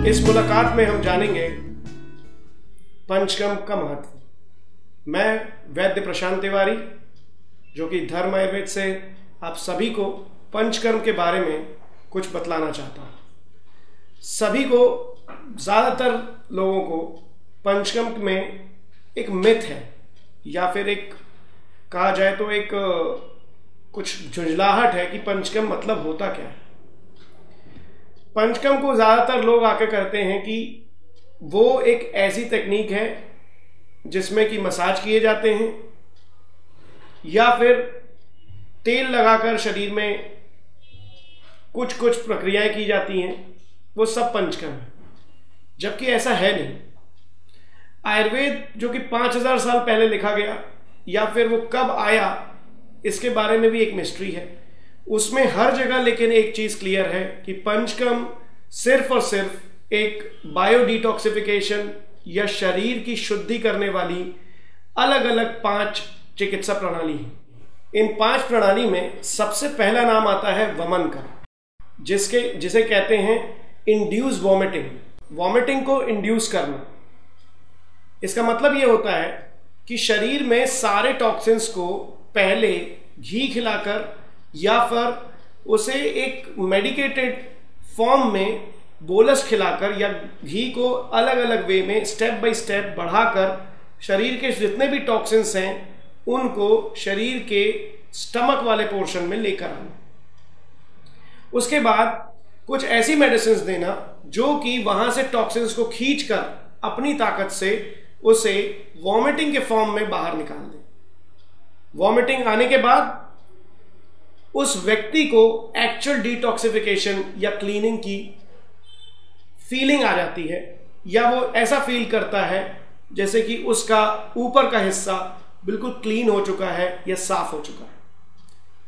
इस मुलाकात में हम जानेंगे पंचकर्म का महत्व। मैं वैद्य प्रशांत तिवारी, जो कि धर्म आयुर्वेद से आप सभी को पंचकर्म के बारे में कुछ बतलाना चाहता हूँ। सभी को, ज़्यादातर लोगों को पंचकर्म में एक मिथ है, या फिर एक कहा जाए तो एक कुछ झुंझलाहट है कि पंचकर्म मतलब होता क्या है। पंचकर्म को ज़्यादातर लोग आके कहते हैं कि वो एक ऐसी तकनीक है जिसमें कि मसाज किए जाते हैं या फिर तेल लगाकर शरीर में कुछ कुछ प्रक्रियाएं की जाती हैं, वो सब पंचकर्म है। जबकि ऐसा है नहीं। आयुर्वेद, जो कि 5000 साल पहले लिखा गया, या फिर वो कब आया इसके बारे में भी एक मिस्ट्री है। उसमें हर जगह लेकिन एक चीज क्लियर है कि पंचकर्म सिर्फ और सिर्फ एक बायो डिटॉक्सिफिकेशन या शरीर की शुद्धि करने वाली अलग अलग 5 चिकित्सा प्रणाली है। इन 5 प्रणाली में सबसे पहला नाम आता है वमन का, जिसे कहते हैं इंड्यूस वॉमिटिंग। वॉमिटिंग को इंड्यूस करना, इसका मतलब यह होता है कि शरीर में सारे टॉक्सिन्स को पहले घी खिलाकर या फिर उसे एक मेडिकेटेड फॉर्म में बोलस खिलाकर या घी को अलग अलग वे में स्टेप बाय स्टेप बढ़ाकर शरीर के जितने भी टॉक्सिन्स हैं उनको शरीर के स्टमक वाले पोर्शन में लेकर आना। उसके बाद कुछ ऐसी मेडिसिन देना जो कि वहां से टॉक्सिन्स को खींचकर अपनी ताकत से उसे वॉमिटिंग के फॉर्म में बाहर निकाल दे। वॉमिटिंग आने के बाद उस व्यक्ति को एक्चुअल डिटॉक्सिफिकेशन या क्लीनिंग की फीलिंग आ जाती है, या वो ऐसा फील करता है जैसे कि उसका ऊपर का हिस्सा बिल्कुल क्लीन हो चुका है या साफ हो चुका है।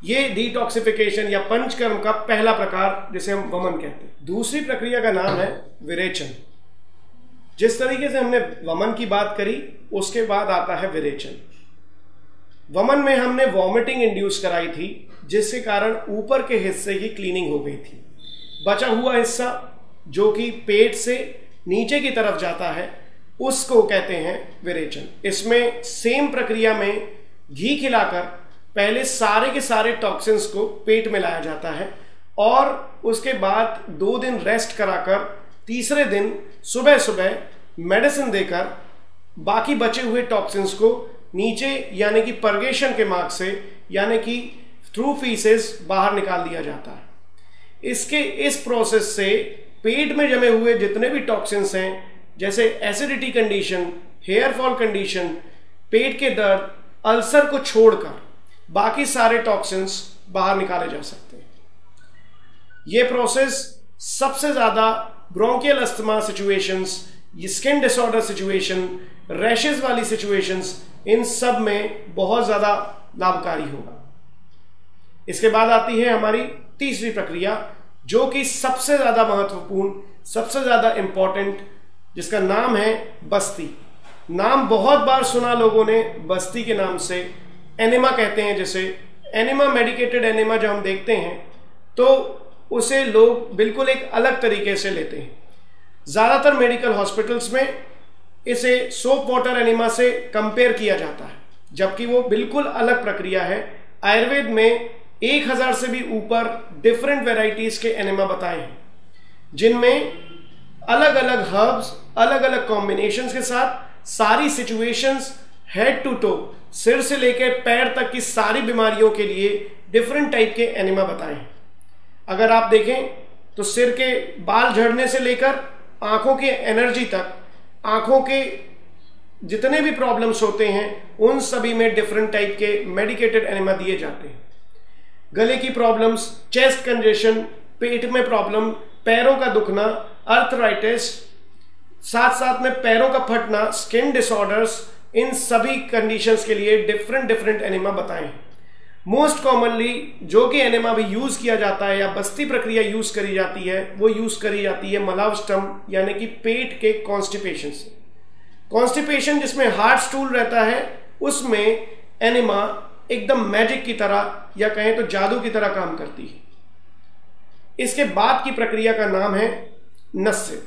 ये डिटॉक्सिफिकेशन या पंचकर्म का पहला प्रकार, जिसे हम वमन कहते हैं। दूसरी प्रक्रिया का नाम है विरेचन। जिस तरीके से हमने वमन की बात करी, उसके बाद आता है विरेचन। वमन में हमने वॉमिटिंग इंड्यूस कराई थी, जिसके कारण ऊपर के हिस्से की क्लीनिंग हो गई थी। बचा हुआ हिस्सा जो कि पेट से नीचे की तरफ जाता है, उसको कहते हैं विरेचन। इसमें सेम प्रक्रिया में घी खिलाकर पहले सारे के सारे टॉक्सिन्स को पेट में लाया जाता है और उसके बाद 2 दिन रेस्ट कराकर तीसरे दिन सुबह सुबह मेडिसिन देकर बाकी बचे हुए टॉक्सिन्स को नीचे, यानी कि परगेशन के मार्ग से, यानी कि थ्रू फीसेस बाहर निकाल दिया जाता है। इस प्रोसेस से पेट में जमे हुए जितने भी टॉक्सिन्स हैं, जैसे acidity condition, hair fall condition, पेट के दर्द, अल्सर को छोड़कर बाकी सारे टॉक्सिन्स बाहर निकाले जा सकते हैं। यह प्रोसेस सबसे ज्यादा bronchial asthma situations, skin disorder situation, rashes वाली सिचुएशंस, इन सब में बहुत ज्यादा लाभकारी होगा। इसके बाद आती है हमारी तीसरी प्रक्रिया, जो कि सबसे ज्यादा महत्वपूर्ण, सबसे ज्यादा इंपॉर्टेंट, जिसका नाम है बस्ती। नाम बहुत बार सुना लोगों ने बस्ती के नाम से। एनेमा कहते हैं, जैसे एनेमा, मेडिकेटेड एनेमा जो हम देखते हैं, तो उसे लोग बिल्कुल एक अलग तरीके से लेते हैं। ज्यादातर मेडिकल हॉस्पिटल्स में इसे सोप वाटर एनेमा से कंपेयर किया जाता है, जबकि वो बिल्कुल अलग प्रक्रिया है। आयुर्वेद में 1000 से भी ऊपर डिफरेंट वेराइटीज के एनेमा बताए हैं, जिनमें अलग अलग हर्ब्स, अलग अलग कॉम्बिनेशंस के साथ सारी सिचुएशंस, हेड टू टो, सिर से लेकर पैर तक की सारी बीमारियों के लिए डिफरेंट टाइप के एनेमा बताए हैं। अगर आप देखें तो सिर के बाल झड़ने से लेकर आंखों की एनर्जी तक, आंखों के जितने भी प्रॉब्लम्स होते हैं, उन सभी में डिफरेंट टाइप के मेडिकेटेड एनेमा दिए जाते हैं। गले की प्रॉब्लम्स, चेस्ट कंजेशन, पेट में प्रॉब्लम, पैरों का दुखना, अर्थराइटिस, साथ साथ में पैरों का फटना, स्किन डिसऑर्डर्स, इन सभी कंडीशंस के लिए डिफरेंट एनेमा बताए हैं। मोस्ट कॉमनली जो कि एनेमा भी यूज किया जाता है या बस्ती प्रक्रिया यूज करी जाती है, वो यूज करी जाती है मलावस्टम, यानी कि पेट के कॉन्स्टिपेशन से। कॉन्स्टिपेशन जिसमें हार्ड स्टूल रहता है, उसमें एनेमा एकदम मैजिक की तरह, या कहें तो जादू की तरह काम करती है। इसके बाद की प्रक्रिया का नाम है नस्य।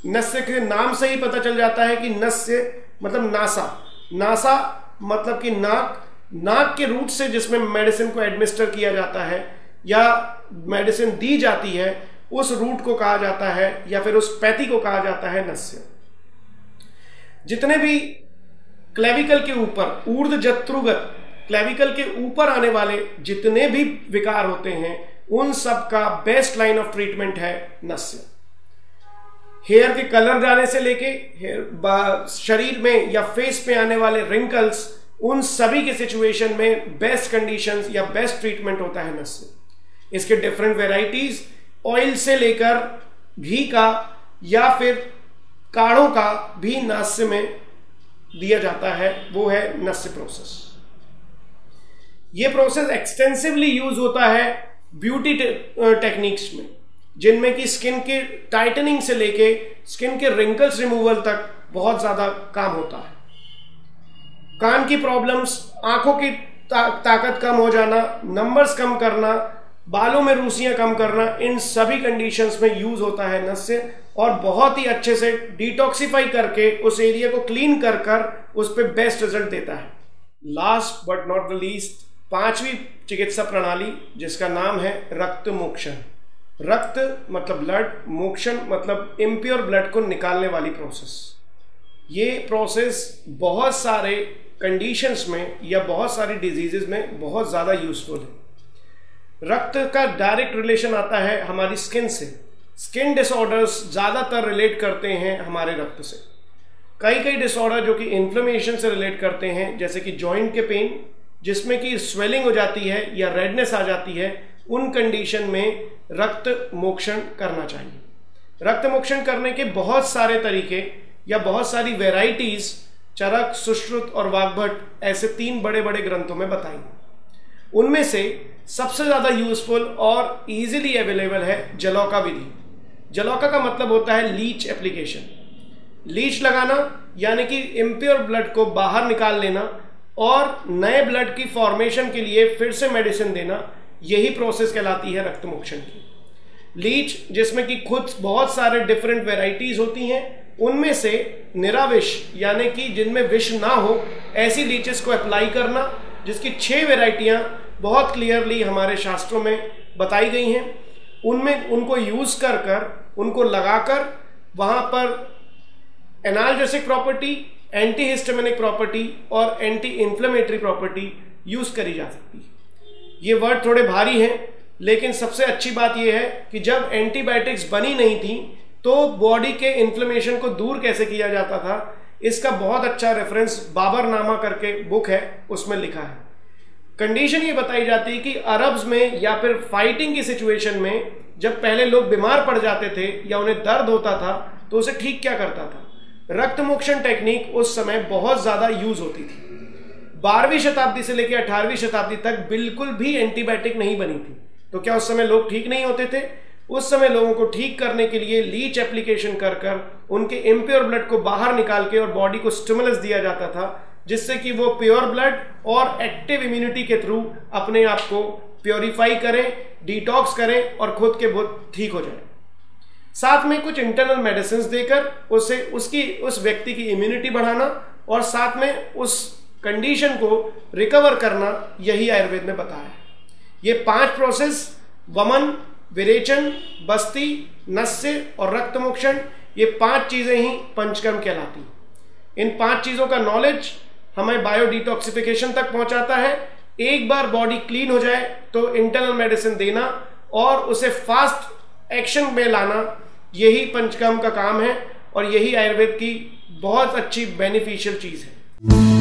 नस्य के नाम से ही पता चल जाता है कि नस्य मतलब नासा, नासा मतलब कि नाक, नाक के रूट से जिसमें मेडिसिन को एडमिनिस्टर किया जाता है या मेडिसिन दी जाती है, उस रूट को कहा जाता है या फिर उस पैथी को कहा जाता है नस्य। जितने भी क्लेविकल के ऊपर ऊर्ध्वजत्रुगत क्लेविकल के ऊपर आने वाले जितने भी विकार होते हैं, उन सब का बेस्ट लाइन ऑफ ट्रीटमेंट है नस्य। हेयर के कलर जाने से लेके शरीर में या फेस पे आने वाले रिंकल्स, उन सभी के सिचुएशन में बेस्ट कंडीशंस या बेस्ट ट्रीटमेंट होता है नस्य। इसके डिफरेंट वेराइटीज, ऑयल से लेकर घी का या फिर काढ़ों का भी नस्य में दिया जाता है, वो है नस्य प्रोसेस। ये प्रोसेस एक्सटेंसिवली यूज होता है ब्यूटी टेक्निक्स में, जिनमें कि स्किन के टाइटनिंग से लेके स्किन के रिंकल्स रिमूवल तक बहुत ज्यादा काम होता है। कान की प्रॉब्लम्स, आंखों की ताकत कम हो जाना, नंबर्स कम करना, बालों में रूसियां कम करना, इन सभी कंडीशंस में यूज होता है नस्य, और बहुत ही अच्छे से डिटॉक्सिफाई करके उस एरिया को क्लीन कर कर उस पर बेस्ट रिजल्ट देता है। Last but not the least, पांचवी चिकित्सा प्रणाली जिसका नाम है रक्त मोक्षण। रक्त मतलब ब्लड, मोक्षण मतलब इम्प्योर ब्लड को निकालने वाली प्रोसेस। ये प्रोसेस बहुत सारे कंडीशंस में या बहुत सारी डिजीजेस में बहुत ज़्यादा यूजफुल है। रक्त का डायरेक्ट रिलेशन आता है हमारी स्किन से। स्किन डिसऑर्डर्स ज़्यादातर रिलेट करते हैं हमारे रक्त से। कई डिसऑर्डर जो कि इन्फ्लेमेशन से रिलेट करते हैं, जैसे कि जॉइंट के पेन जिसमें कि स्वेलिंग हो जाती है या रेडनेस आ जाती है, उन कंडीशन में रक्त मोक्षण करना चाहिए। रक्त मोक्षण करने के बहुत सारे तरीके या बहुत सारी वेराइटीज चरक, सुश्रुत और वाग्भट ऐसे 3 बड़े बड़े ग्रंथों में बताई। उनमें से सबसे ज्यादा यूजफुल और इजीली अवेलेबल है जलौका विधि। जलौका का मतलब होता है लीच एप्लीकेशन। लीच लगाना यानी कि इम्प्योर ब्लड को बाहर निकाल लेना और नए ब्लड की फॉर्मेशन के लिए फिर से मेडिसिन देना, यही प्रोसेस कहलाती है रक्त मोक्षण की। लीच जिसमें कि खुद बहुत सारे डिफरेंट वेराइटीज होती हैं, उनमें से निराविष यानी कि जिनमें विष ना हो ऐसी लीचेस को अप्लाई करना, जिसकी 6 वेराइटियां बहुत क्लियरली हमारे शास्त्रों में बताई गई हैं। उनमें उनको यूज कर कर उनको लगाकर वहां पर analgesic property, anti histaminic property और एंटी इन्फ्लेमेटरी प्रॉपर्टी यूज करी जा सकती है। ये वर्ड थोड़े भारी हैं, लेकिन सबसे अच्छी बात यह है कि जब एंटीबायोटिक्स बनी नहीं थी तो बॉडी के इन्फ्लेमेशन को दूर कैसे किया जाता था, इसका बहुत अच्छा रेफरेंस बाबरनामा करके बुक है, उसमें लिखा है। कंडीशन ये बताई जाती है कि अरब्स में या फिर फाइटिंग की सिचुएशन में जब पहले लोग बीमार पड़ जाते थे या उन्हें दर्द होता था तो उसे ठीक क्या करता था, रक्त मोक्षण टेक्निक उस समय बहुत ज्यादा यूज होती थी। 12वीं शताब्दी से लेकर 18वीं शताब्दी तक बिल्कुल भी एंटीबायोटिक नहीं बनी थी। तो क्या उस समय लोग ठीक नहीं होते थे? उस समय लोगों को ठीक करने के लिए लीच एप्लीकेशन कर कर उनके इम्प्योर ब्लड को बाहर निकाल के और बॉडी को स्टिमुलस दिया जाता था, जिससे कि वो प्योर ब्लड और एक्टिव इम्यूनिटी के थ्रू अपने आप को प्योरीफाई करें, डिटॉक्स करें और खुद के खुद ठीक हो जाए। साथ में कुछ इंटरनल मेडिसिन देकर उस व्यक्ति की इम्यूनिटी बढ़ाना और साथ में उस कंडीशन को रिकवर करना, यही आयुर्वेद में बताया है। ये 5 प्रोसेस, वमन, विरेचन, बस्ती, नस्य और रक्त मोक्षण, ये 5 चीजें ही पंचकर्म कहलाती। इन 5 चीजों का नॉलेज हमें बायो डिटॉक्सिफिकेशन तक पहुंचाता है। एक बार बॉडी क्लीन हो जाए तो इंटरनल मेडिसिन देना और उसे फास्ट एक्शन में लाना, यही पंचकर्म का काम है और यही आयुर्वेद की बहुत अच्छी बेनिफिशियल चीज है।